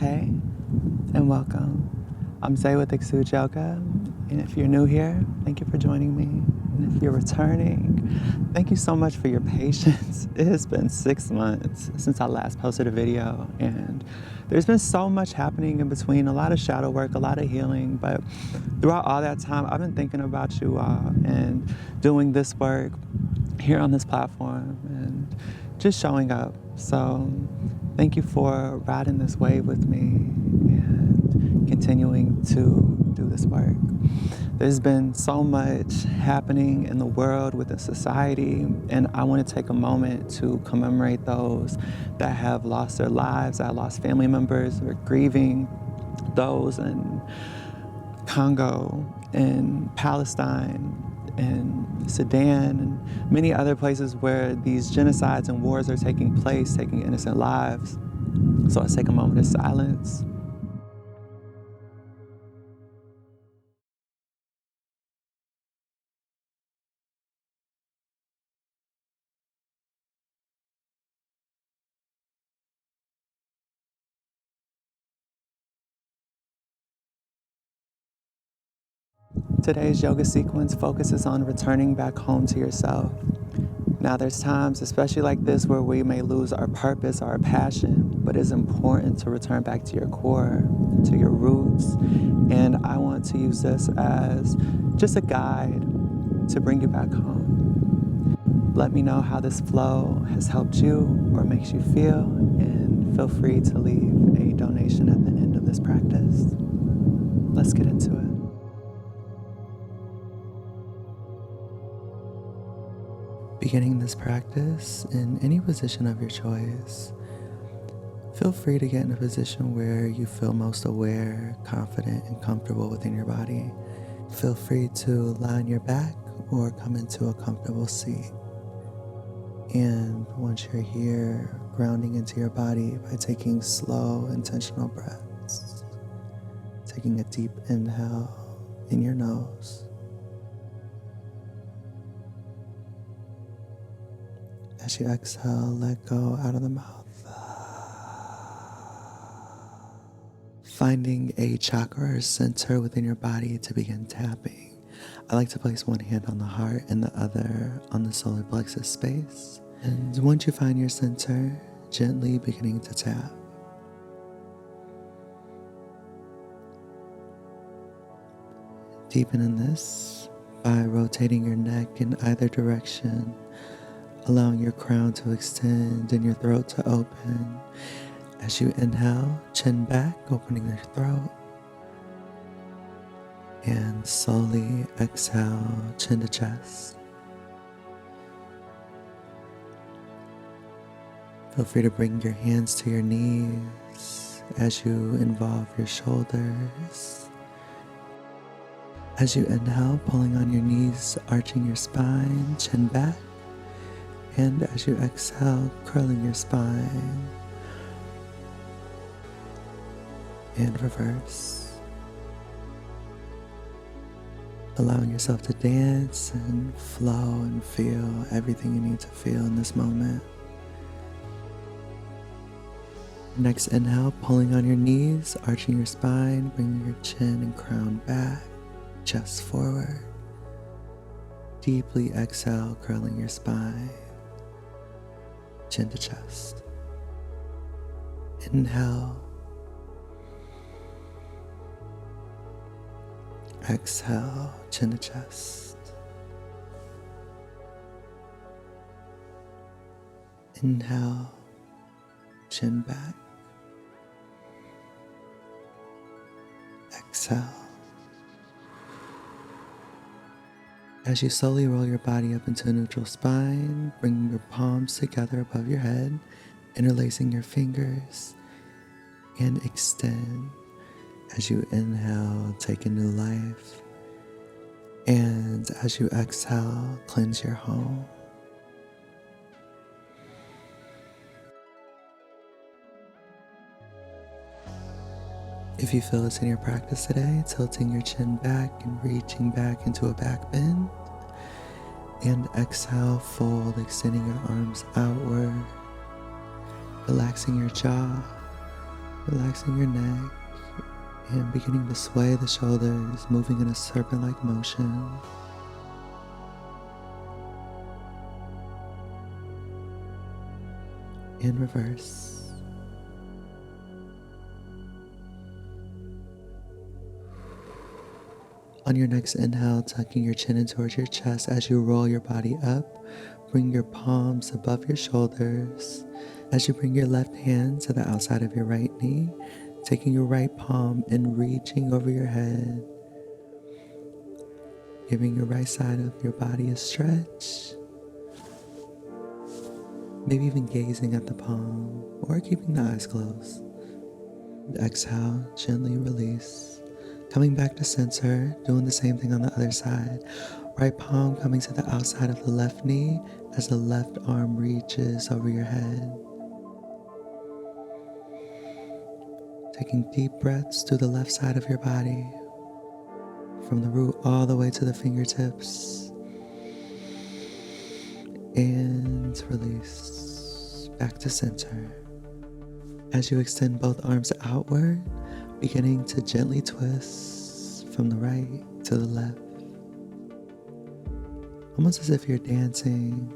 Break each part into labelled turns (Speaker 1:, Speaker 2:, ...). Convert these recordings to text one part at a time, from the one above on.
Speaker 1: Hey, and welcome. I'm Zay with Xude Yoga, and if you're new here, thank you for joining me. And if you're returning, thank you so much for your patience. It has been 6 months since I last posted a video, and there's been so much happening in between, a lot of shadow work, a lot of healing, but throughout all that time, I've been thinking about you all and doing this work here on this platform and just showing up. So thank you for riding this wave with me and continuing to do this work. There's been so much happening in the world, within society, and I want to take a moment to commemorate those that have lost their lives, that lost family members, or grieving those in Congo, in Palestine, in Sudan, and many other places where these genocides and wars are taking place, taking innocent lives. So let's take a moment of silence. Today's yoga sequence focuses on returning back home to yourself. Now there's times, especially like this, where we may lose our purpose, our passion, but it's important to return back to your core, to your roots. And I want to use this as just a guide to bring you back home. Let me know how this flow has helped you or makes you feel, and feel free to leave a donation at the end of this practice. Let's get into it. Beginning this practice in any position of your choice, feel free to get in a position where you feel most aware, confident, and comfortable within your body. Feel free to lie on your back or come into a comfortable seat. And once you're here, grounding into your body by taking slow, intentional breaths. Taking a deep inhale in your nose. As you exhale, let go out of the mouth. Finding a chakra or center within your body to begin tapping. I like to place one hand on the heart and the other on the solar plexus space. And once you find your center, gently beginning to tap. Deepen in this by rotating your neck in either direction, allowing your crown to extend and your throat to open. As you inhale, chin back, opening your throat. And slowly exhale, chin to chest. Feel free to bring your hands to your knees as you involve your shoulders. As you inhale, pulling on your knees, arching your spine, chin back. And as you exhale, curling your spine. And reverse. Allowing yourself to dance and flow and feel everything you need to feel in this moment. Next inhale, pulling on your knees, arching your spine, bringing your chin and crown back, chest forward. Deeply exhale, curling your spine, chin to chest. Inhale. Exhale, chin to chest. Inhale, chin back. Exhale. As you slowly roll your body up into a neutral spine, bringing your palms together above your head, interlacing your fingers, and extend. As you inhale, take a new life. And as you exhale, cleanse your home. If you feel this in your practice today, tilting your chin back and reaching back into a back bend. And exhale, fold, extending your arms outward, relaxing your jaw. Relaxing your neck and beginning to sway the shoulders, moving in a serpent-like motion. In reverse. On your next inhale, tucking your chin in towards your chest as you roll your body up, bring your palms above your shoulders. As you bring your left hand to the outside of your right knee, taking your right palm and reaching over your head, giving your right side of your body a stretch, maybe even gazing at the palm or keeping the eyes closed. Exhale, gently release. Coming back to center, doing the same thing on the other side. Right palm coming to the outside of the left knee as the left arm reaches over your head. Taking deep breaths through the left side of your body, from the root all the way to the fingertips. And release. Back to center. As you extend both arms outward, beginning to gently twist from the right to the left. Almost as if you're dancing.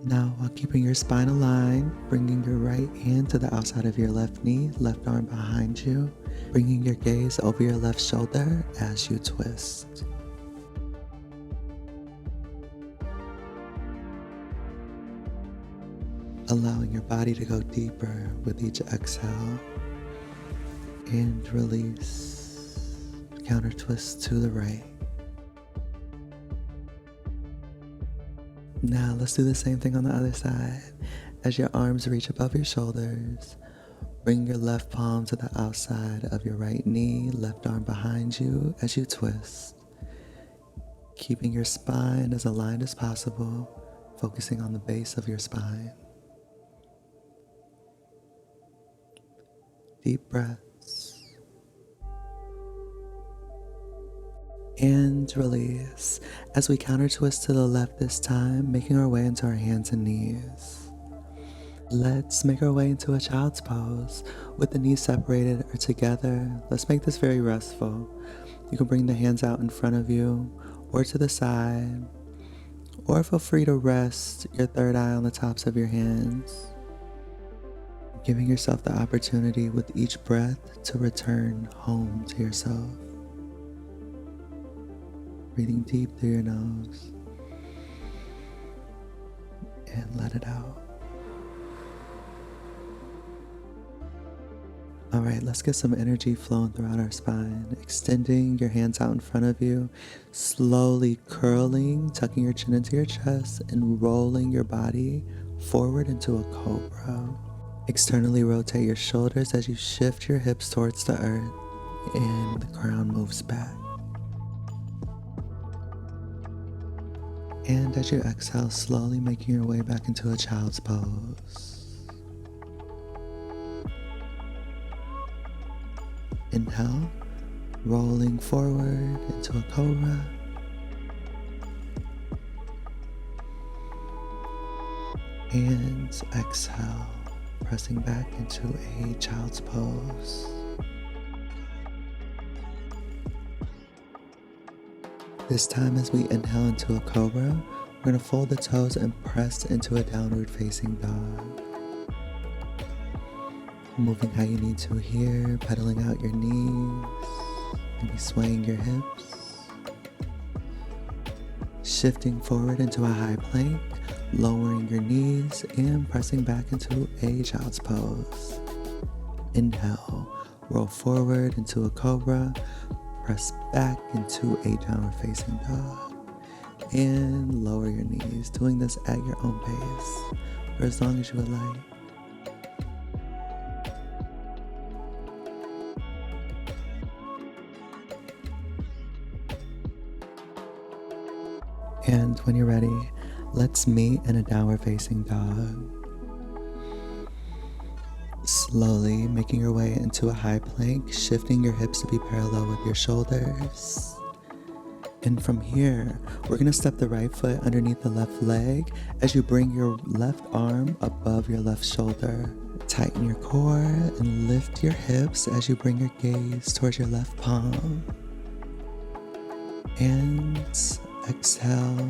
Speaker 1: Now, while keeping your spine aligned, bringing your right hand to the outside of your left knee, left arm behind you, bringing your gaze over your left shoulder as you twist. Allowing your body to go deeper with each exhale. And release. Counter twist to the right. Now let's do the same thing on the other side. As your arms reach above your shoulders, bring your left palm to the outside of your right knee, left arm behind you as you twist. Keeping your spine as aligned as possible, focusing on the base of your spine. Deep breaths. And release. As we counter twist to the left this time, making our way into our hands and knees. Let's make our way into a child's pose with the knees separated or together. Let's make this very restful. You can bring the hands out in front of you or to the side, or feel free to rest your third eye on the tops of your hands. Giving yourself the opportunity with each breath to return home to yourself. Breathing deep through your nose and let it out. All right, let's get some energy flowing throughout our spine. Extending your hands out in front of you, slowly curling, tucking your chin into your chest and rolling your body forward into a cobra. Externally rotate your shoulders as you shift your hips towards the earth and the crown moves back. And as you exhale, slowly making your way back into a child's pose. Inhale, rolling forward into a cobra. And exhale, pressing back into a child's pose. This time as we inhale into a cobra, we're going to fold the toes and press into a downward facing dog. Moving how you need to here, pedaling out your knees, maybe swaying your hips. Shifting forward into a high plank, lowering your knees and pressing back into a child's pose. Inhale, roll forward into a cobra, press back into a downward facing dog, and lower your knees, doing this at your own pace for as long as you would like. And when you're ready, let's meet in a downward facing dog. Slowly making your way into a high plank, shifting your hips to be parallel with your shoulders. And from here, we're going to step the right foot underneath the left leg as you bring your left arm above your left shoulder Tighten your core and lift your hips as you bring your gaze towards your left palm. And exhale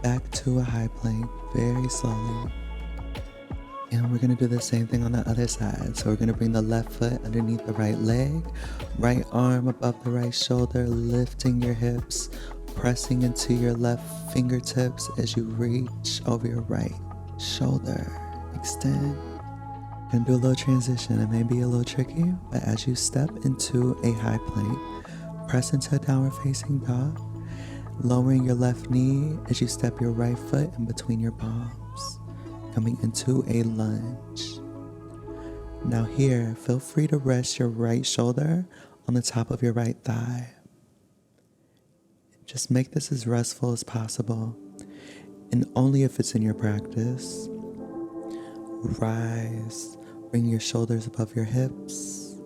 Speaker 1: back to a high plank very slowly. And we're going to do the same thing on the other side. So we're going to bring the left foot underneath the right leg, right arm above the right shoulder, lifting your hips, pressing into your left fingertips as you reach over your right shoulder. Extend. Gonna do a little transition. It may be a little tricky, but as you step into a high plank, press into a downward facing dog, lowering your left knee as you step your right foot in between your palms, coming into a lunge. Now here, feel free to rest your right shoulder on the top of your right thigh. Just make this as restful as possible, and only if it's in your practice. Rise, bring your shoulders above your hips,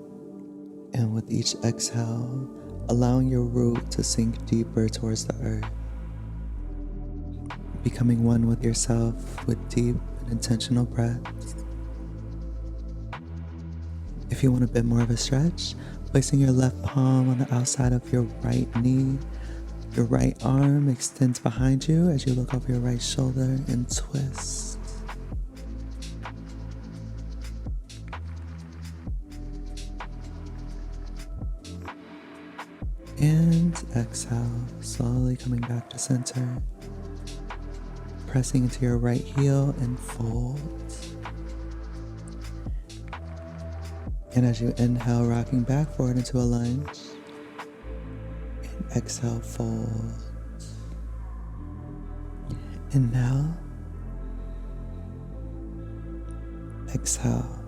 Speaker 1: and with each exhale, allowing your root to sink deeper towards the earth, becoming one with yourself with deep and intentional breaths. If you want a bit more of a stretch, placing your left palm on the outside of your right knee, your right arm extends behind you as you look over your right shoulder and twist. And exhale, slowly coming back to center. Pressing into your right heel and fold. And as you inhale, rocking back forward into a lunge. And exhale, fold. Inhale. Exhale.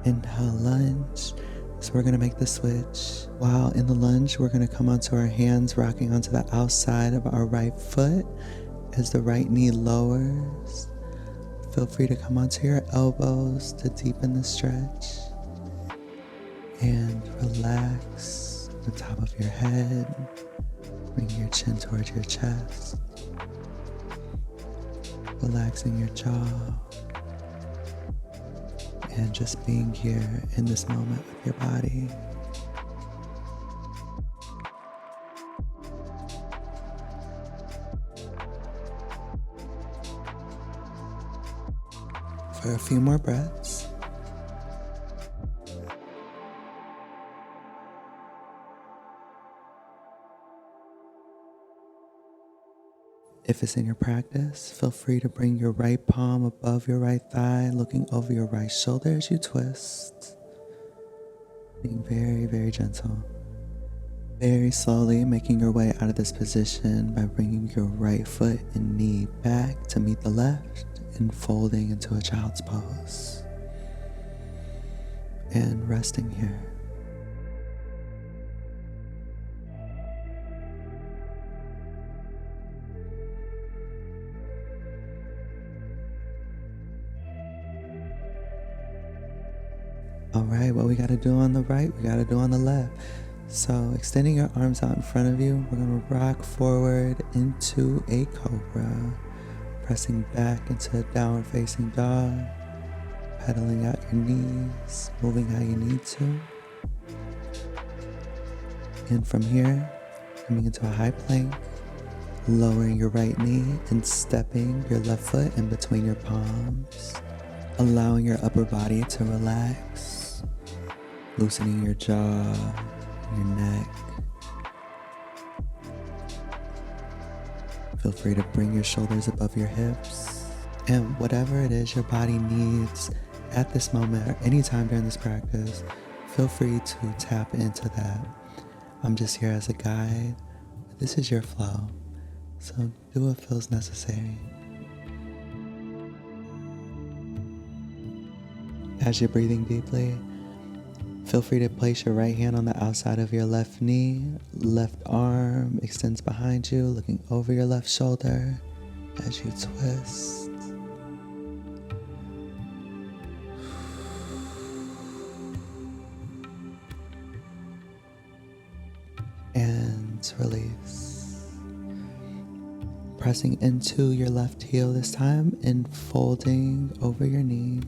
Speaker 1: Inhale, lunge. So we're going to make the switch. While in the lunge, we're going to come onto our hands, rocking onto the outside of our right foot as the right knee lowers. Feel free to come onto your elbows to deepen the stretch. And relax the top of your head. Bring your chin towards your chest. Relaxing your jaw. And just being here in this moment with your body. For a few more breaths. If it's in your practice, feel free to bring your right palm above your right thigh, looking over your right shoulder as you twist. Being very, very gentle. Very slowly making your way out of this position by bringing your right foot and knee back to meet the left and folding into a child's pose. And resting here. All right, what we got to do on the right, we got to do on the left. So extending your arms out in front of you, we're going to rock forward into a cobra, pressing back into a downward facing dog, pedaling out your knees, moving how you need to. And from here, coming into a high plank, lowering your right knee and stepping your left foot in between your palms, allowing your upper body to relax, loosening your jaw, your neck. Feel free to bring your shoulders above your hips. And whatever it is your body needs at this moment or anytime during this practice, feel free to tap into that. I'm just here as a guide. This is your flow. So do what feels necessary. As you're breathing deeply, feel free to place your right hand on the outside of your left knee. Left arm extends behind you, looking over your left shoulder as you twist. And release. pressing into your left heel this time and folding over your knee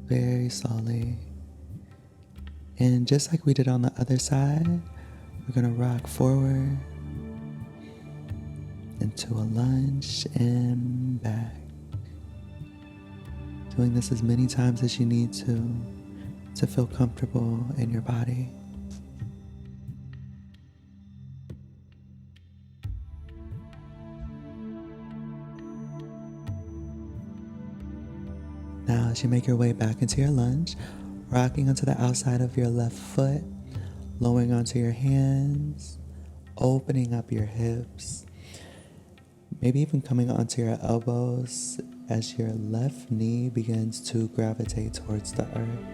Speaker 1: very slowly. And just like we did on the other side, we're going to rock forward into a lunge and back. Doing this as many times as you need to feel comfortable in your body. Now, as you make your way back into your lunge, rocking onto the outside of your left foot, lowering onto your hands, opening up your hips, maybe even coming onto your elbows as your left knee begins to gravitate towards the earth.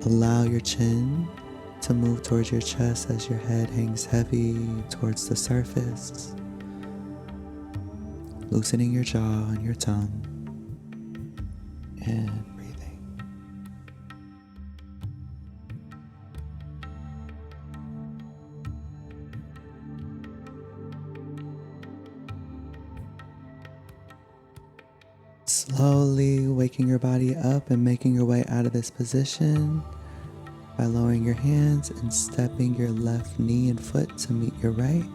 Speaker 1: Allow your chin to move towards your chest as your head hangs heavy towards the surface, loosening your jaw and your tongue, and breathing. Slowly waking your body up and making your way out of this position by lowering your hands and stepping your left knee and foot to meet your right,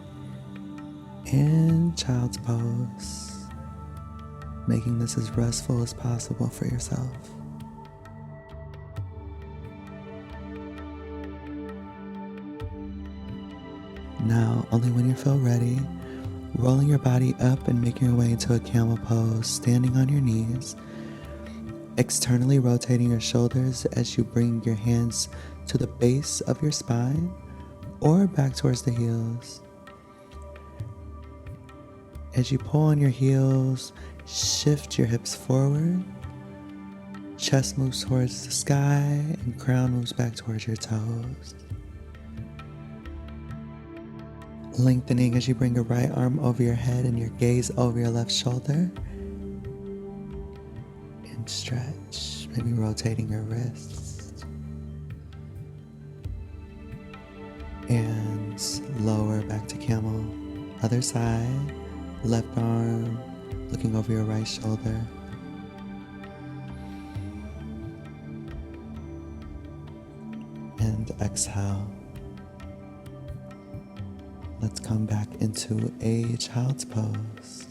Speaker 1: and child's pose, making this as restful as possible for yourself. Now, only when you feel ready, rolling your body up and making your way into a camel pose, standing on your knees, externally rotating your shoulders as you bring your hands to the base of your spine or back towards the heels. As you pull on your heels, shift your hips forward, chest moves towards the sky, and crown moves back towards your toes. Lengthening as you bring your right arm over your head and your gaze over your left shoulder. And stretch, maybe rotating your wrists. And lower back to camel. Other side, left arm, looking over your right shoulder. And exhale. Let's come back into a child's pose.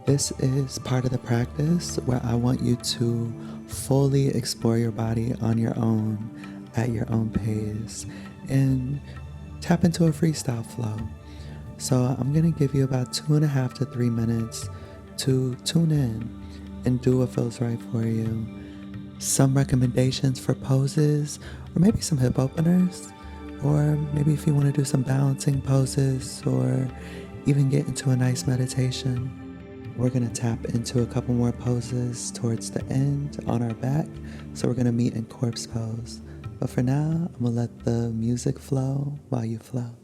Speaker 1: This is part of the practice where I want you to fully explore your body on your own, at your own pace, and tap into a freestyle flow. So I'm going to give you about 2.5 to 3 minutes to tune in and do what feels right for you. Some recommendations for poses, or maybe some hip openers, or maybe if you want to do some balancing poses, or even get into a nice meditation. We're going to tap into a couple more poses towards the end on our back, so we're going to meet in corpse pose. But for now, I'm going to let the music flow while you flow.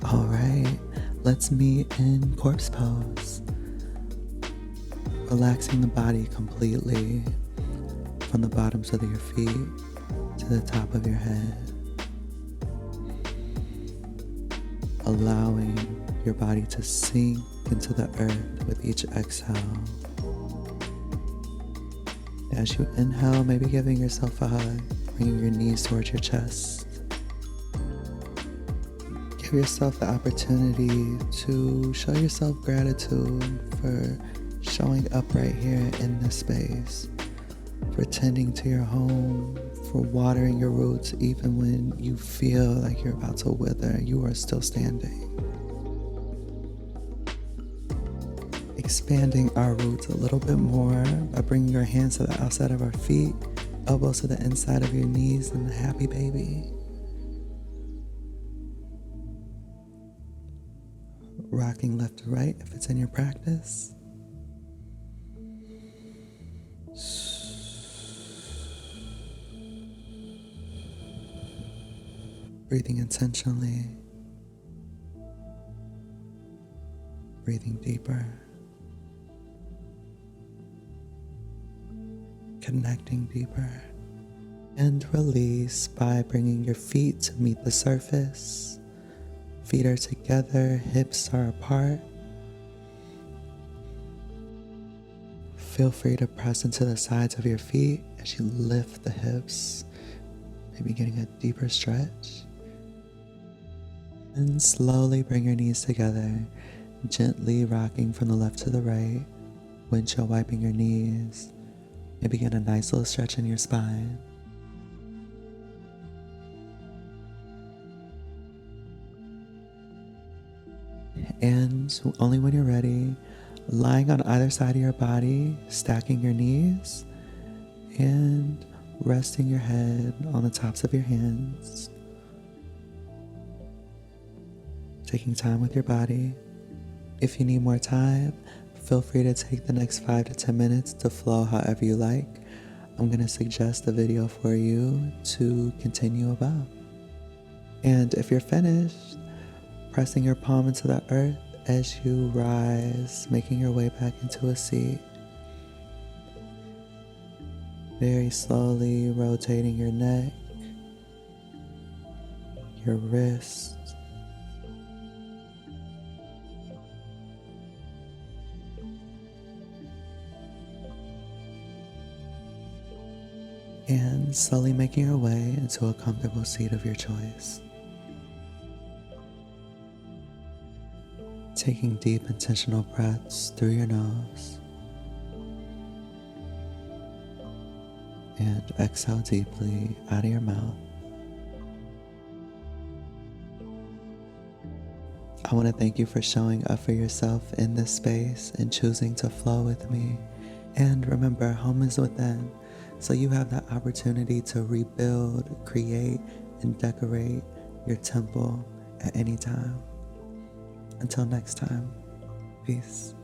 Speaker 1: All right, let's meet in corpse pose. Relaxing the body completely from the bottoms of your feet to the top of your head. Allowing your body to sink into the earth with each exhale. As you inhale, maybe giving yourself a hug, bringing your knees towards your chest. Give yourself the opportunity to show yourself gratitude for showing up right here in this space, for tending to your home, for watering your roots even when you feel like you're about to wither, you are still standing. Expanding our roots a little bit more by bringing your hands to the outside of our feet, elbows to the inside of your knees, and the happy baby. Rocking left to right if it's in your practice. Breathing intentionally. Breathing deeper. Connecting deeper. And release by bringing your feet to meet the surface. Feet are together, hips are apart. Feel free to press into the sides of your feet as you lift the hips, maybe getting a deeper stretch. And slowly bring your knees together, gently rocking from the left to the right, windshield wiping your knees. Maybe get a nice little stretch in your spine. And only when you're ready, lying on either side of your body, stacking your knees, and resting your head on the tops of your hands. Taking time with your body. If you need more time, feel free to take the next 5 to 10 minutes to flow however you like. I'm going to suggest a video for you to continue above. And if you're finished, pressing your palm into the earth as you rise, making your way back into a seat. Very slowly rotating your neck, your wrists, and slowly making your way into a comfortable seat of your choice. Taking deep intentional breaths through your nose and exhale deeply out of your mouth. I want to thank you for showing up for yourself in this space and choosing to flow with me. And remember, home is within, so you have the opportunity to rebuild, create, and decorate your temple at any time. Until next time, peace.